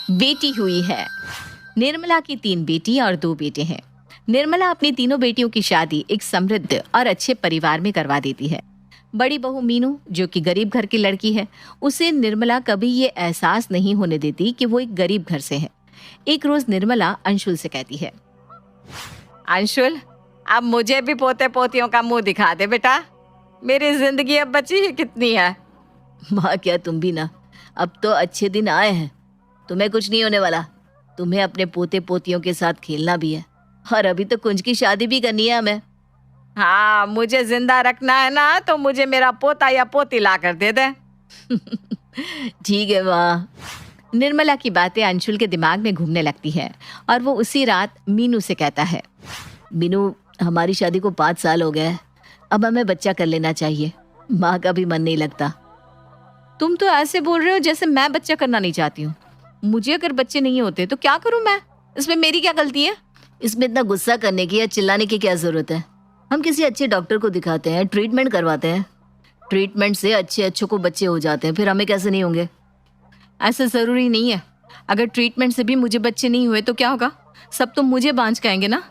बेटी हुई है। निर्मला की 3 बेटी और 2 बेटे हैं। निर्मला अपनी तीनों बेटियों की शादी एक समृद्ध और अच्छे परिवार में करवा देती है। बड़ी बहू मीनू, जो कि गरीब घर की लड़की है, उसे निर्मला कभी ये एहसास नहीं होने देती कि वो एक गरीब घर से है। एक रोज निर्मला अंशुल से कहती है, अंशुल, अब मुझे भी पोते पोतियों का मुंह दिखा दे बेटा। मेरी जिंदगी अब बची ही कितनी है। माँ क्या तुम भी ना, अब तो अच्छे दिन आए हैं, तुम्हें कुछ नहीं होने वाला। तुम्हें अपने पोते पोतियों के साथ खेलना भी है और अभी तो कुंज की शादी भी करनी है हमें। हाँ, मुझे जिंदा रखना है ना तो मुझे मेरा पोता या पोती ला कर दे दे। ठीक है माँ। निर्मला की बातें अंशुल के दिमाग में घूमने लगती है और वो उसी रात मीनू से कहता है, मीनू, हमारी शादी को 5 साल हो गए, अब हमें बच्चा कर लेना चाहिए। माँ का भी मन नहीं लगता। तुम तो ऐसे बोल रहे हो जैसे मैं बच्चा करना नहीं चाहती हूँ। मुझे अगर बच्चे नहीं होते तो क्या करूँ मैं? इसमें मेरी क्या गलती है? इसमें इतना गुस्सा करने की या चिल्लाने की क्या जरूरत है? हम किसी अच्छे डॉक्टर को दिखाते हैं, ट्रीटमेंट करवाते हैं। ट्रीटमेंट से अच्छों को बच्चे हो जाते हैं, फिर हमें कैसे नहीं होंगे? ऐसा जरूरी नहीं है। अगर ट्रीटमेंट से भी मुझे बच्चे नहीं हुए तो क्या होगा? सब तो मुझे बांझ कहेंगे ना।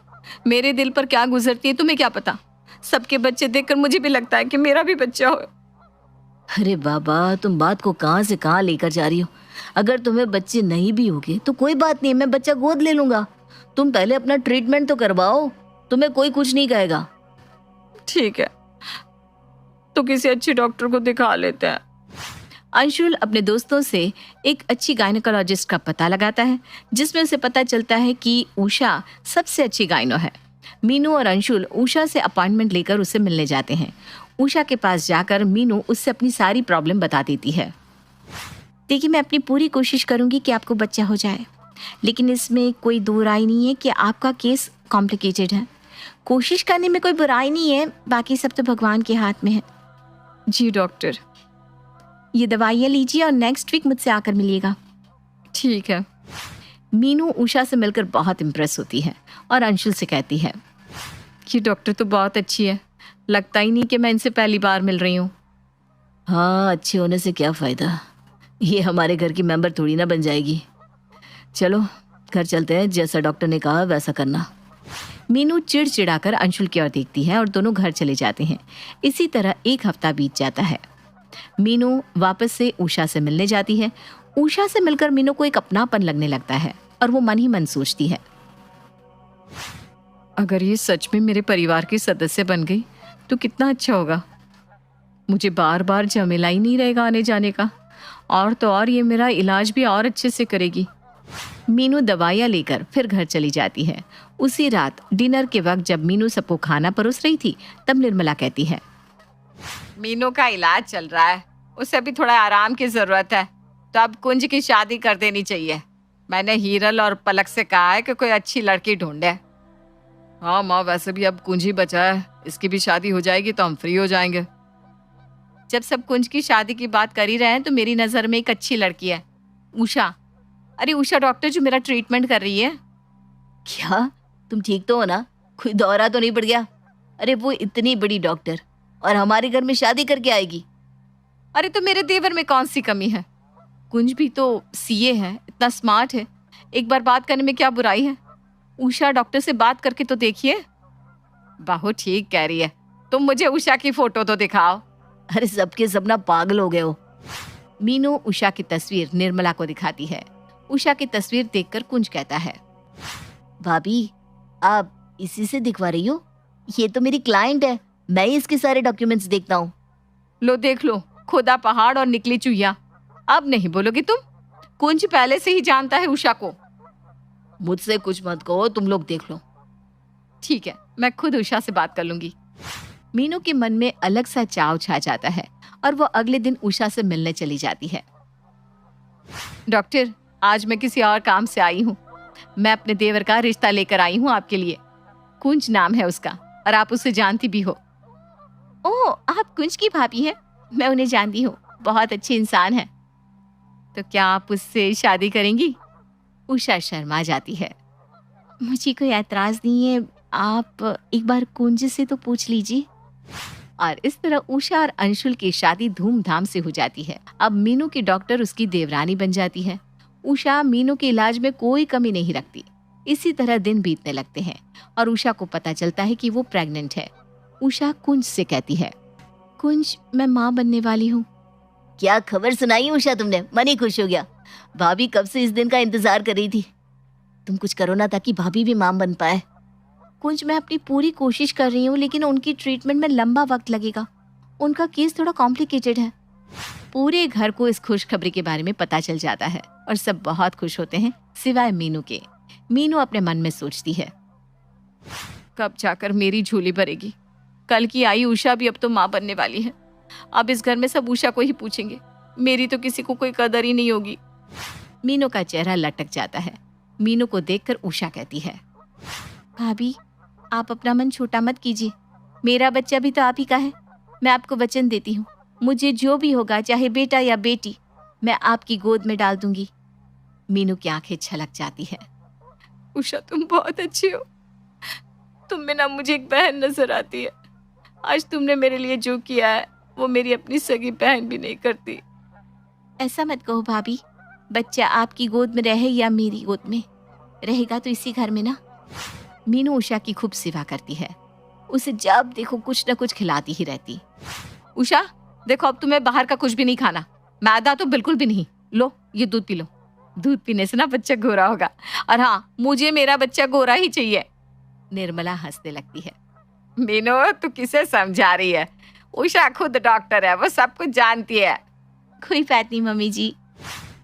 मेरे दिल पर क्या गुजरती है तुम्हें क्या पता। सबके बच्चे देखकर मुझे भी लगता है कि मेरा भी बच्चा हो। अरे बाबा, तुम बात को कहाँ से कहाँ लेकर जा रही हो। अगर तुम्हें बच्चे नहीं भी होंगे तो कोई बात नहीं, मैं बच्चा गोद ले लूंगा। तुम पहले अपना ट्रीटमेंट तो करवाओ, तुम्हें कोई कुछ नहीं कहेगा। ठीक है, तो किसी अच्छे डॉक्टर को दिखा लेते हैं। अंशुल अपने दोस्तों से एक अच्छी गायनेकोलॉजिस्ट का पता लगाता है, जिसमें उसे पता चलता है कि उषा सबसे अच्छी गायनो है। मीनू और अंशुल उषा से अपॉइंटमेंट लेकर उससे मिलने जाते हैं। उषा के पास जाकर मीनू उससे अपनी सारी प्रॉब्लम बता देती है। देखिए, मैं अपनी पूरी कोशिश करूंगी कि आपको बच्चा हो जाए, लेकिन इसमें कोई दो राय नहीं है कि आपका केस कॉम्प्लिकेटेड है। कोशिश करने में कोई बुराई नहीं है, बाकी सब तो भगवान के हाथ में है। जी डॉक्टर। ये दवाइयाँ लीजिए और नेक्स्ट वीक मुझसे आकर मिलिएगा। ठीक है। मीनू उषा से मिलकर बहुत इम्प्रेस होती है और अंशुल से कहती है, ये डॉक्टर तो बहुत अच्छी है, लगता ही नहीं कि मैं इनसे पहली बार मिल रही हूँ। हाँ, अच्छे होने से क्या फ़ायदा, ये हमारे घर की मेंबर थोड़ी ना बन जाएगी। चलो घर चलते हैं, जैसा डॉक्टर ने कहा वैसा करना। मीनू चिड़चिड़ाकर अंशुल की ओर देखती है और दोनों घर चले जाते हैं। इसी तरह 1 हफ्ता बीत जाता है। मीनू वापस से उषा से मिलने जाती है। उषा से मिलकर मीनू को एक अपनापन लगने लगता है और वो मन ही मन सोचती है, अगर ये सच में मेरे परिवार की सदस्य बन गई तो कितना अच्छा होगा। मुझे बार बार झमेला ही नहीं रहेगा आने जाने का, और तो और ये मेरा इलाज भी और अच्छे से करेगी। मीनू दवाइयाँ लेकर फिर घर चली जाती है। उसी रात डिनर के वक्त जब मीनू सबको खाना परोस रही थी, तब निर्मला कहती है, मीनू का इलाज चल रहा है, उसे अभी थोड़ा आराम की जरूरत है, तो अब कुंज की शादी कर देनी चाहिए। मैंने हीरल और पलक से कहा है कि कोई अच्छी लड़की ढूंढे। हाँ माँ, वैसे भी अब कुंज ही बचा है, इसकी भी शादी हो जाएगी तो हम फ्री हो जाएंगे। जब सब कुंज की शादी की बात कर ही रहे हैं तो मेरी नज़र में एक अच्छी लड़की है, उषा। अरे उषा डॉक्टर, जो मेरा ट्रीटमेंट कर रही है। क्या तुम ठीक तो हो ना? कोई दौरा तो नहीं पड़ गया? अरे वो इतनी बड़ी डॉक्टर और हमारे घर में शादी करके आएगी। अरे तो मेरे देवर में कौन सी कमी है? कुंज भी तो सीए है, इतना स्मार्ट है, एक बार बात करने में क्या बुराई है? उषा डॉक्टर से बात करके तो देखिए। बाहु ठीक कह रही है, तुम मुझे उषा की फोटो तो दिखाओ। अरे सबके सब ना पागल हो गए हो। मीनू उषा की तस्वीर निर्मला को दिखाती है। उषा की तस्वीर देखकर कुंज कहता है, भाभी आप इसी से दिखवा रही हो? ये तो मेरी क्लाइंट है, मैं ही इसके सारे डॉक्यूमेंट्स देखता हूँ। लो देख लो, खुदा पहाड़ और निकली चुहिया। अब नहीं बोलोगी तुम? कुंज पहले से ही जानता है उषा को। मुझसे कुछ मत कहो, तुम लोग देख लो। ठीक है, मैं खुद उषा से बात कर लूंगी। मीनू के मन में अलग सा चाव छा जाता है और वो अगले दिन उषा से मिलने चली जाती है। डॉक्टर, आज मैं किसी और काम से आई हूँ। मैं अपने देवर का रिश्ता लेकर आई हूँ आपके लिए। कुंज नाम है उसका और आप उसे जानती भी हो। ओह, आप कुंज की भाभी हैं? मैं उन्हें जानती हूँ, बहुत अच्छे इंसान हैं। तो क्या आप उससे शादी करेंगी? उषा शर्मा जाती है। मुझे कोई ऐतराज नहीं है, आप एक बार कुंज से तो पूछ लीजिए। और इस तरह उषा और अंशुल की शादी धूमधाम से हो जाती है। अब मीनू की डॉक्टर उसकी देवरानी बन जाती है। उषा मीनू के इलाज में कोई कमी नहीं रखती। इसी तरह दिन बीतने लगते हैं और उषा को पता चलता है कि वो प्रेग्नेंट है। उषा कुंज से कहती है, कुंज, मैं माँ बनने वाली हूँ। क्या खबर सुनाई उषा तुमने? मन ही खुश हो गया। भाभी कब से इस दिन का इंतजार कर रही थी। तुम कुछ करो ना ताकि भाभी भी मां बन पाए। कुंज, मैं अपनी पूरी कोशिश कर रही हूँ, लेकिन उनकी ट्रीटमेंट में लंबा वक्त लगेगा। उनका केस थोड़ा कॉम्प्लिकेटेड है। पूरे घर को इस खुशखबरी के बारे में पता चल जाता है और सब बहुत खुश होते हैं सिवाय मीनू के। मीनू अपने मन में सोचती है, कब जाकर मेरी झोली भरेगी। कल की आई उषा भी अब तो माँ बनने वाली है। अब इस घर में सब उषा को ही पूछेंगे, मेरी तो किसी को कोई कदर ही नहीं होगी। मीनू का चेहरा लटक जाता है। मीनू को देखकर उषा कहती है, भाभी, आप अपना मन छोटा मत कीजिए। मेरा बच्चा भी तो आप ही का है। मैं आपको वचन देती हूँ, मुझे जो भी होगा, चाहे बेटा या बेटी, मैं आपकी गोद में डाल दूंगी। मीनू की आंखें छलक जाती है। उषा, तुम बहुत अच्छी हो। तुम में ना मुझे एक बहन नजर आती है। आज तुमने मेरे लिए जो किया है वो मेरी अपनी सगी बहन भी नहीं करती। ऐसा मत कहो भाभी, बच्चा आपकी गोद में रहे या मेरी गोद में, रहेगा तो इसी घर में ना। मीनू उषा की खूब सेवा करती है। उसे जब देखो कुछ न कुछ खिलाती ही रहती। उषा, देखो अब तुम्हें बाहर का कुछ भी नहीं खाना, मैदा तो बिल्कुल भी नहीं। लो, ये दूध पी लो। दूध पीने से ना बच्चा गोरा होगा। और हाँ, मुझे मेरा बच्चा गोरा ही चाहिए। निर्मला हंसने लगती है। मीनू, तू किसे समझा रही है? उषा खुद डॉक्टर है, वो सब कुछ जानती है। कोई बात नहीं मम्मी जी।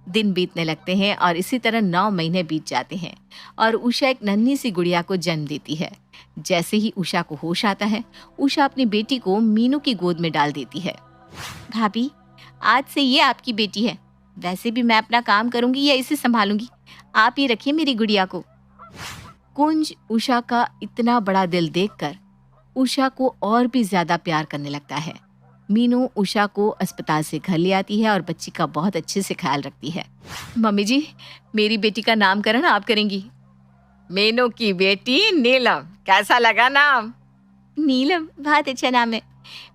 दिन बीतने लगते हैं और इसी तरह 9 महीने बीत जाते हैं और उषा एक नन्ही सी गुड़िया को जन्म देती है। जैसे ही उषा को होश आता है, उषा अपनी बेटी को मीनू की गोद में डाल देती है। भाभी, आज से ये आपकी बेटी है। वैसे भी मैं अपना काम करूंगी या इसे संभालूंगी। आप ही रखिए मेरी गुड़िया को। कुंज उषा का इतना बड़ा दिल देखकर उषा को और भी ज्यादा प्यार करने लगता है। मीनू उषा को अस्पताल से घर ले आती है और बच्ची का बहुत अच्छे से ख्याल रखती है। मम्मी जी, मेरी बेटी का नामकरण आप करेंगी। मीनू की बेटी नीलम, कैसा लगा नाम? नीलम बहुत अच्छा नाम है।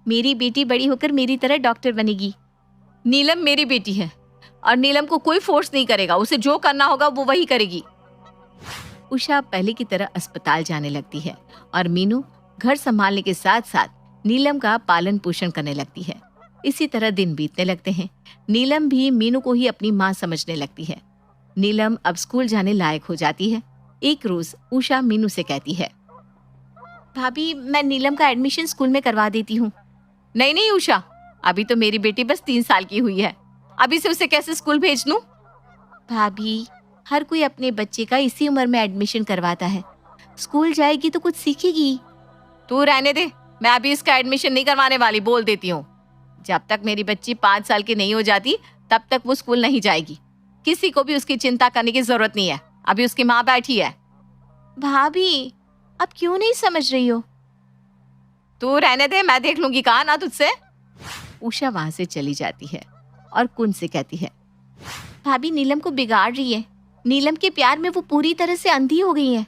मेरी बेटी बड़ी होकर मेरी तरह डॉक्टर बनेगी। नीलम मेरी बेटी है और नीलम को कोई फोर्स नहीं करेगा। उसे जो करना होगा वो वही करेगी। उषा पहले की तरह अस्पताल जाने लगती है और मीनू घर संभालने के साथ साथ नीलम का पालन पोषण करने लगती है। इसी तरह दिन बीतने लगते हैं। नीलम भी मीनू को ही अपनी माँ समझने लगती है। नीलम अब स्कूल जाने लायक हो जाती है। एक रोज उषा मीनू से कहती है, भाभी, मैं नीलम का एडमिशन स्कूल में करवा देती हूँ। नहीं नहीं उषा, अभी तो मेरी बेटी बस 3 साल की हुई है। अभी से उसे कैसे स्कूल भेज दूं? भाभी, हर कोई अपने बच्चे का इसी उम्र में एडमिशन करवाता है। स्कूल जाएगी तो कुछ सीखेगी। तू रहने दे, मैं अभी इसका एडमिशन नहीं करवाने वाली, बोल देती हूँ। जब तक मेरी बच्ची 5 साल की नहीं हो जाती तब तक वो स्कूल नहीं जाएगी। किसी को भी उसकी चिंता करने की जरूरत नहीं है। अभी उसकी माँ बैठी है। भाभी, अब क्यों नहीं समझ रही हो? तू रहने दे, मैं देख लूंगी। कहा ना तुझसे। उषा वहां से चली जाती है और कुंज से कहती है, भाभी नीलम को बिगाड़ रही है। नीलम के प्यार में वो पूरी तरह से अंधी हो गई है।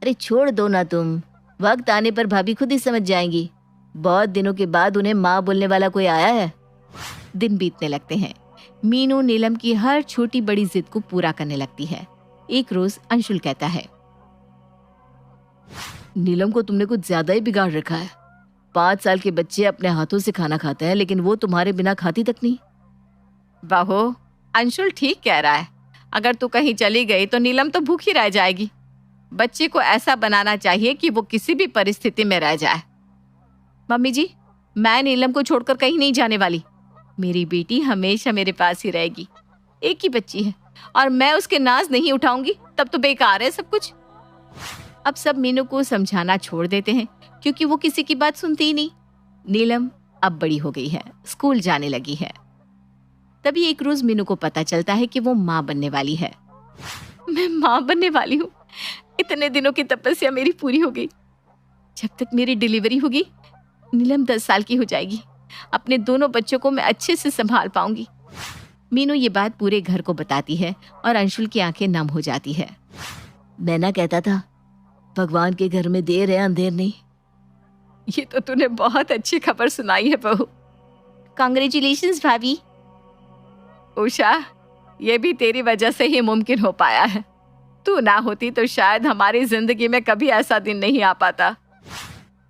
अरे छोड़ दो ना तुम, वक्त आने पर भाभी खुद ही समझ जाएंगी। बहुत दिनों के बाद उन्हें माँ बोलने वाला कोई आया है। दिन बीतने लगते हैं। मीनू नीलम की हर छोटी बड़ी जिद को पूरा करने लगती है। एक रोज अंशुल कहता है, नीलम को तुमने कुछ ज्यादा ही बिगाड़ रखा है। 5 साल के बच्चे अपने हाथों से खाना खाते हैं, लेकिन वो तुम्हारे बिना खाती तक नहीं। बहू, अंशुल ठीक कह रहा है। अगर तू कहीं चली गई तो नीलम तो भूखी रह जाएगी। बच्चे को ऐसा बनाना चाहिए कि वो किसी भी परिस्थिति में रह जाए। मम्मी जी, मैं नीलम को छोड़कर कहीं नहीं जाने वाली। मेरी बेटी हमेशा मेरे पास ही रहेगी। एक ही बच्ची है और मैं उसके नाज नहीं उठाऊंगी तब तो बेकार है सब कुछ। अब सब मीनू को समझाना छोड़ देते हैं क्योंकि वो किसी की बात सुनती ही नहीं। नीलम अब बड़ी हो गई है, स्कूल जाने लगी है। तभी एक रोज मीनू को पता चलता है कि वो माँ बनने वाली है। मैं माँ बनने वाली हूँ। इतने दिनों की तपस्या मेरी पूरी हो गई। जब तक मेरी डिलीवरी होगी, नीलम 10 साल की हो जाएगी। अपने दोनों बच्चों को मैं अच्छे से संभाल पाऊंगी। मीनू ये बात पूरे घर को बताती है और अंशुल की आंखें नम हो जाती है। मैं ना कहता था, भगवान के घर में देर है अंधेर नहीं। ये तो तूने बहुत अच्छी खबर सुनाई है बहू। कांग्रेचुलेशंस भाभी। उषा, ये भी तेरी वजह से ही मुमकिन हो पाया है। तू ना होती तो शायद हमारी जिंदगी में कभी ऐसा दिन नहीं आ पाता।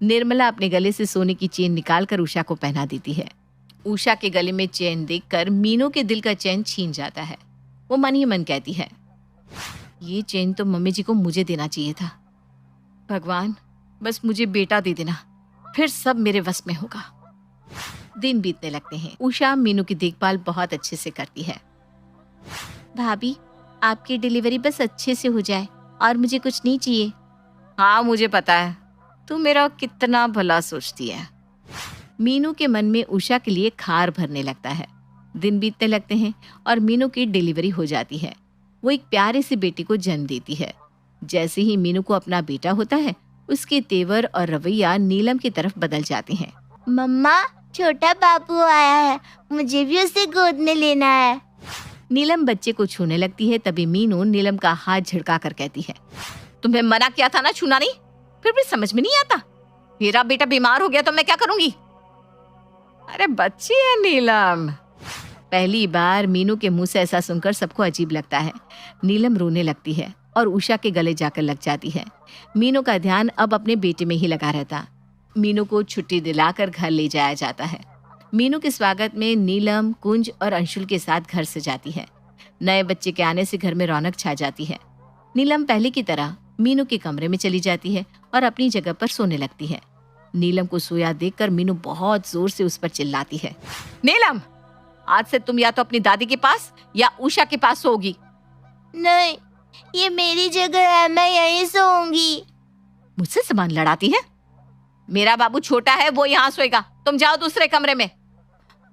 निर्मला अपने गले से सोने की चेन निकालकर उषा को पहना देती है। उषा के गले में चेन देखकर मीनू के दिल का चैन छीन जाता है। वो मन ही मन कहती है, ये चेन तो मम्मी जी को मुझे देना चाहिए था। भगवान, बस मुझे बेटा दे देना, फिर सब मेरे वश में होगा। दिन बीतने लगते हैं। उषा मीनू की देखभाल बहुत अच्छे से करती है। भाभी, आपकी डिलीवरी बस अच्छे से हो जाए और मुझे कुछ नहीं चाहिए। हाँ, मुझे पता है तू मेरा कितना भला सोचती है। मीनू के मन में उषा के लिए खार भरने लगता है। दिन बीतने लगते हैं और मीनू की डिलीवरी हो जाती है। वो एक प्यारे से बेटे को जन्म देती है। जैसे ही मीनू को अपना बेटा होता है, उसके तेवर और रवैया नीलम की तरफ बदल जाते हैं। मम्मा, छोटा बाबू आया है, मुझे भी उसे गोद में लेना है। नीलम बच्चे को छूने लगती है। तभी मीनू नीलम का हाथ झटका कर कहती है, तुम्हें मना किया था ना छूना नहीं, फिर भी समझ में नहीं आता। मेरा बेटा बीमार हो गया तो मैं क्या करूंगी? अरे बच्ची है नीलम। पहली बार मीनू के मुंह से ऐसा सुनकर सबको अजीब लगता है। नीलम रोने लगती है और उषा के गले जाकर लग जाती है। मीनू का ध्यान अब अपने बेटे में ही लगा रहता। मीनू को छुट्टी दिलाकर घर ले जाया जाता है। मीनू के स्वागत में नीलम, कुंज और अंशुल के साथ घर सजाती है। नए बच्चे के आने से घर में रौनक छा जाती है। नीलम पहले की तरह मीनू के कमरे में चली जाती है और अपनी जगह पर सोने लगती है। नीलम को सोया देखकर मीनू बहुत जोर से उस पर चिल्लाती है, नीलम, आज से तुम या तो अपनी दादी के पास या उषा के पास सोगी। नहीं, ये मेरी जगह है, मैं यहीं सोऊंगी। मुझसे सामान लड़ाती है। मेरा बाबू छोटा है, वो यहाँ सोएगा, तुम जाओ दूसरे कमरे में।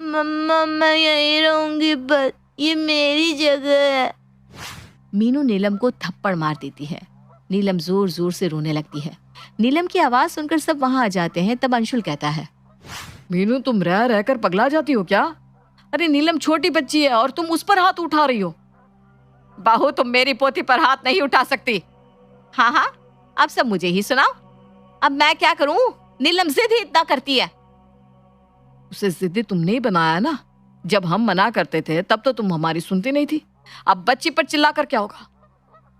मम्मा, मैं यहीं रहूंगी, बस ये मेरी जगह है। मीनू नीलम को थप्पड़ मार देती है। नीलम जोर जोर से रोने लगती है। नीलम की आवाज सुनकर सब वहां आ जाते हैं। तब अंशुल कहता है, मीनू, तुम रह रहकर पगला जाती हो क्या? अरे नीलम छोटी बच्ची है और तुम उस पर हाथ उठा रही हो। बाहू, तुम मेरी पोती पर हाथ नहीं उठा सकती। हाँ हाँ, अब सब मुझे ही सुनाओ। अब मैं क्या करूं? नीलम जिद ही इतना करती है। उसे जिद्दी तुमने ही बनाया ना। जब हम मना करते थे तब तो तुम हमारी सुनती नहीं थी। अब बच्ची पर चिल्ला कर क्या होगा?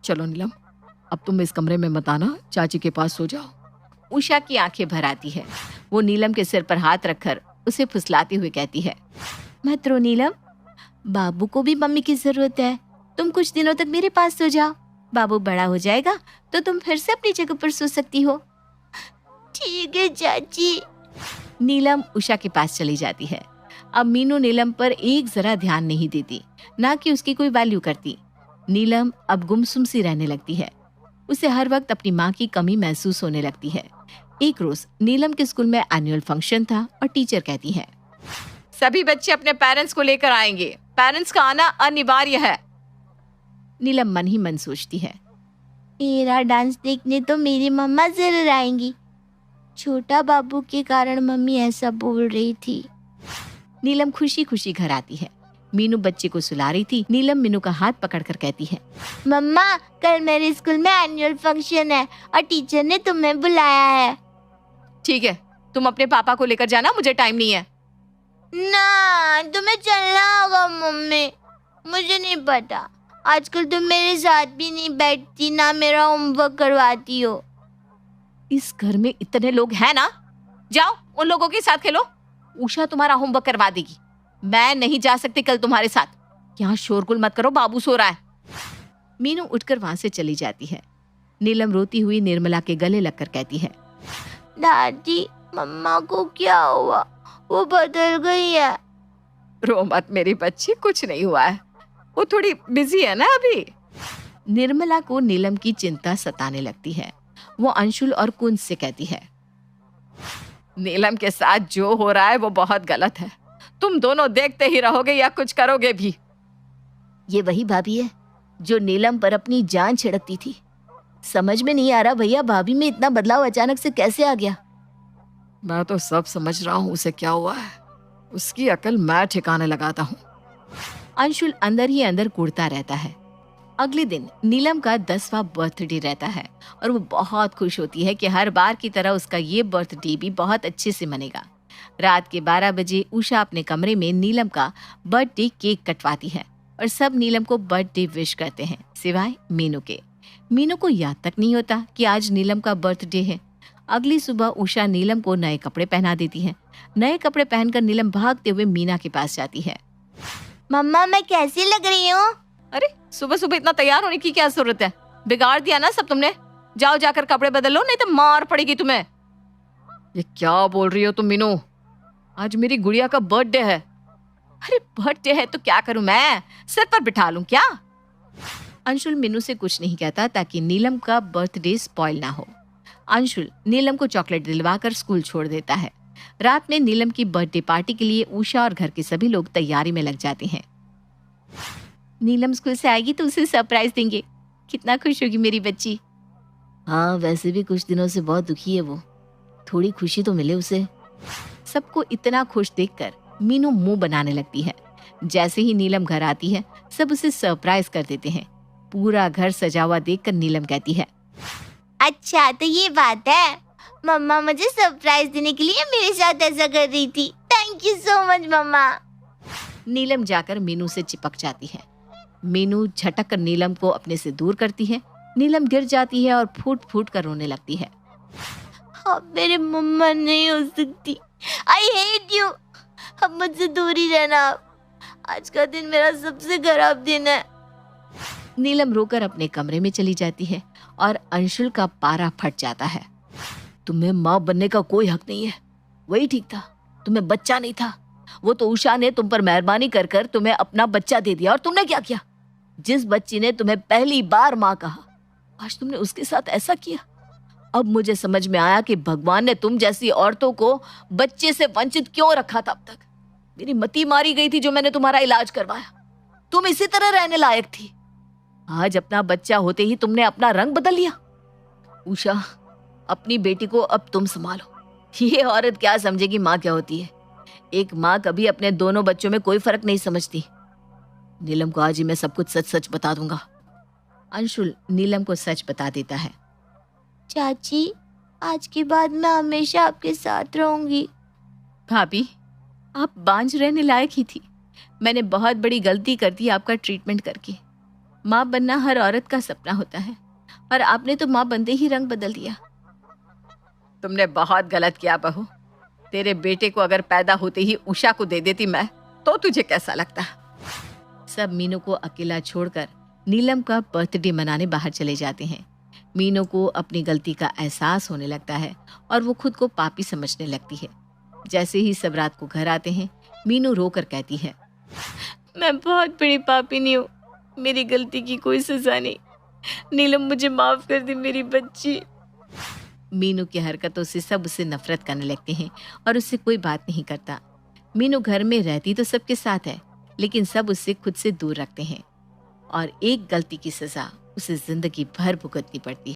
चलो नीलम, अब तुम इस कमरे में मत आना, चाची के पास सो जाओ। उषा की आंखें भर आती है। वो नीलम के सिर पर हाथ रखकर उसे फुसलाती हुई कहती है, मत रो नीलम, बाबू को भी मम्मी की जरूरत है। तुम कुछ दिनों तक मेरे पास सो जाओ। बाबू बड़ा हो जाएगा तो तुम फिर से अपनी जगह पर सो सकती हो। ठीक है चाची। नीलम उषा के पास चली जाती है। अब मीनू नीलम पर एक जरा ध्यान नहीं देती, ना कि उसकी कोई वैल्यू करती। नीलम अब गुमसुम सी रहने लगती है। उसे हर वक्त अपनी माँ की कमी महसूस होने लगती है। एक रोज नीलम के स्कूल में एनुअल फंक्शन था और टीचर कहती है, सभी बच्चे अपने पेरेंट्स को लेकर आएंगे, पेरेंट्स का आना अनिवार्य है। नीलम मन ही मन सोचती है, मेरा डांस देखने तो मेरी मम्मा जरूर आएंगी। छोटा बाबू के कारण मम्मी ऐसा बोल रही थी। नीलम खुशी खुशी घर आती है। मीनू बच्चे को सुला रही थी। नीलम मीनू का हाथ पकड़कर कहती है, मम्मा, कल मेरे स्कूल में एनुअल फंक्शन है और टीचर ने तुम्हें बुलाया है। ठीक है, तुम अपने पापा को लेकर जाना, मुझे टाइम नहीं है। ना, तुम्हें चलना होगा मम्मी। मुझे नहीं पता, आजकल तुम मेरे साथ भी नहीं बैठती, ना मेरा होमवर्क करवाती हो। इस घर में इतने लोग हैं ना, जाओ उन लोगों के साथ खेलो। उषा तुम्हारा होमवर्क करवा देगी। मैं नहीं जा सकती कल तुम्हारे साथ। यहाँ शोरगुल मत करो, बाबू सो रहा है। मीनू उठकर वहां से चली जाती है। नीलम रोती हुई निर्मला के गले लगकर कहती है, दादी, मम्मा को क्या हुआ? वो बदल गई है। रो मत मेरी बच्ची, कुछ नहीं हुआ है, वो थोड़ी बिजी है ना अभी। निर्मला को नीलम की चिंता सताने लगती है। वो अंशुल और कुंज से कहती है, नीलम के साथ जो हो रहा है वो बहुत गलत है। तुम दोनों देखते ही रहोगे या कुछ करोगे भी। ये वही भाभी है जो नीलम पर अपनी जान छिड़कती थी। समझ में नहीं आ रहा भैया, भाभी में इतना बदलाव अचानक से कैसे आ गया? मैं तो सब समझ रहा हूँ उसे क्या हुआ है। उसकी अकल मैं ठिकाने लगाता हूँ। अंशुल अंदर ही अंदर कूदता रहता है। अगले दिन नीलम का 10वां बर्थडे रहता है और वो बहुत खुश होती है कि हर बार की तरह उसका ये बर्थडे भी बहुत अच्छे से मनेगा। रात के 12 बजे उषा अपने कमरे में नीलम का बर्थडे केक कटवाती है। और सब नीलम को बर्थडे विश करते हैं सिवाय मीनू के। मीनू को याद तक नहीं होता कि आज नीलम का बर्थडे है। अगली सुबह उषा नीलम को नए कपड़े पहना देती है। नए कपड़े पहनकर नीलम भागते हुए मीना के पास जाती है। मम्मा मैं कैसी लग रही हूँ? अरे सुबह सुबह इतना तैयार होने की क्या जरूरत है? बिगाड़ दिया ना सब तुमने। जाओ जाकर कपड़े बदल लो, नहीं तो मार पड़ेगी तुम्हें। ये क्या बोल रही हो तुम मीनू? आज मेरी गुड़िया का बर्थडे है। अरे बर्थडे है तो क्या करूं मैं? सिर पर बिठा लूं क्या? अंशुल मीनू से कुछ नहीं कहता ताकि नीलम का बर्थडे स्पॉइल ना हो। अंशुल नीलम को चॉकलेट दिलवाकर स्कूल छोड़ देता है। रात में नीलम की बर्थडे पार्टी के लिए उषा और घर के सभी लोग तैयारी में लग जाते हैं। नीलम स्कूल से आएगी तो उसे सरप्राइज देंगे। कितना खुश होगी मेरी बच्ची। हाँ वैसे भी कुछ दिनों से बहुत दुखी है वो, थोड़ी खुशी तो मिले उसे। सबको इतना खुश देखकर मीनू मुंह बनाने लगती है। जैसे ही नीलम घर आती है सब उसे सरप्राइज कर देते हैं। पूरा घर सजा हुआ देखकर नीलम कहती है, अच्छा तो ये बात है, मम्मा मुझे सरप्राइज देने के लिए मेरे साथ ऐसा कर रही थी। थैंक यू सो मच मम्मा। नीलम जाकर मीनू से चिपक जाती है। मीनू झटक कर नीलम को अपने से दूर करती है। नीलम गिर जाती है और फूट फूट कर रोने लगती है। अब मेरे मम्मा नहीं हो सकती। I hate you. अब मुझसे दूर ही रहना। आज का दिन मेरा सबसे खराब दिन है। नीलम रोकर अपने कमरे में चली जाती है और अंशुल का पारा फट जाता है। तुम्हें माँ बनने का कोई हक नहीं है, वही ठीक था। तुम्हें बच्चा नहीं था, वो तो उषा ने तुम पर मेहरबानी कर कर तुम्हें अपना बच्चा दे दिया। और तुमने क्या किया? जिस बच्ची ने तुम्हें पहली बार माँ कहा, आज तुमने उसके साथ ऐसा किया। अब मुझे समझ में आया कि भगवान ने तुम जैसी औरतों को बच्चे से वंचित क्यों रखा था। अब तक मेरी मती मारी गई थी जो मैंने तुम्हारा इलाज करवाया। तुम इसी तरह रहने लायक थी। आज अपना बच्चा होते ही तुमने अपना रंग बदल लिया। उषा अपनी बेटी को अब तुम संभालो। ये औरत क्या समझेगी माँ क्या होती है। एक माँ कभी अपने दोनों बच्चों में कोई फर्क नहीं समझती। नीलम को आज ही मैं सब कुछ सच सच बता दूंगा। अंशुल नीलम को सच बता देता है। चाची आज के बाद मैं हमेशा आपके साथ रहूंगी। भाभी आप बांझ रहने लायक ही थी। मैंने बहुत बड़ी गलती कर दी आपका ट्रीटमेंट करके। माँ बनना हर औरत का सपना होता है और आपने तो माँ बनते ही रंग बदल दिया। तुमने बहुत गलत किया बहू। तेरे बेटे को अगर पैदा होते ही उषा को दे देती मैं, तो तुझे कैसा लगता? सब मीनू को अकेला छोड़कर नीलम का बर्थडे मनाने बाहर चले जाते हैं। मीनू को अपनी गलती का एहसास होने लगता है और वो खुद को पापी समझने लगती है। जैसे ही सब रात को घर आते हैं मीनू रोकर कहती है, मैं बहुत बड़ी पापी नहीं हूँ, मेरी गलती की कोई सजा नहीं। नीलम मुझे माफ कर दे मेरी बच्ची। मीनू की हरकतों से सब उससे नफरत करने लगते हैं और उससे कोई बात नहीं करता। मीनू घर में रहती तो सबके साथ है, लेकिन सब उससे खुद से दूर रखते हैं और एक गलती की सजा उसे जिंदगी भर भुगतनी पड़ती है।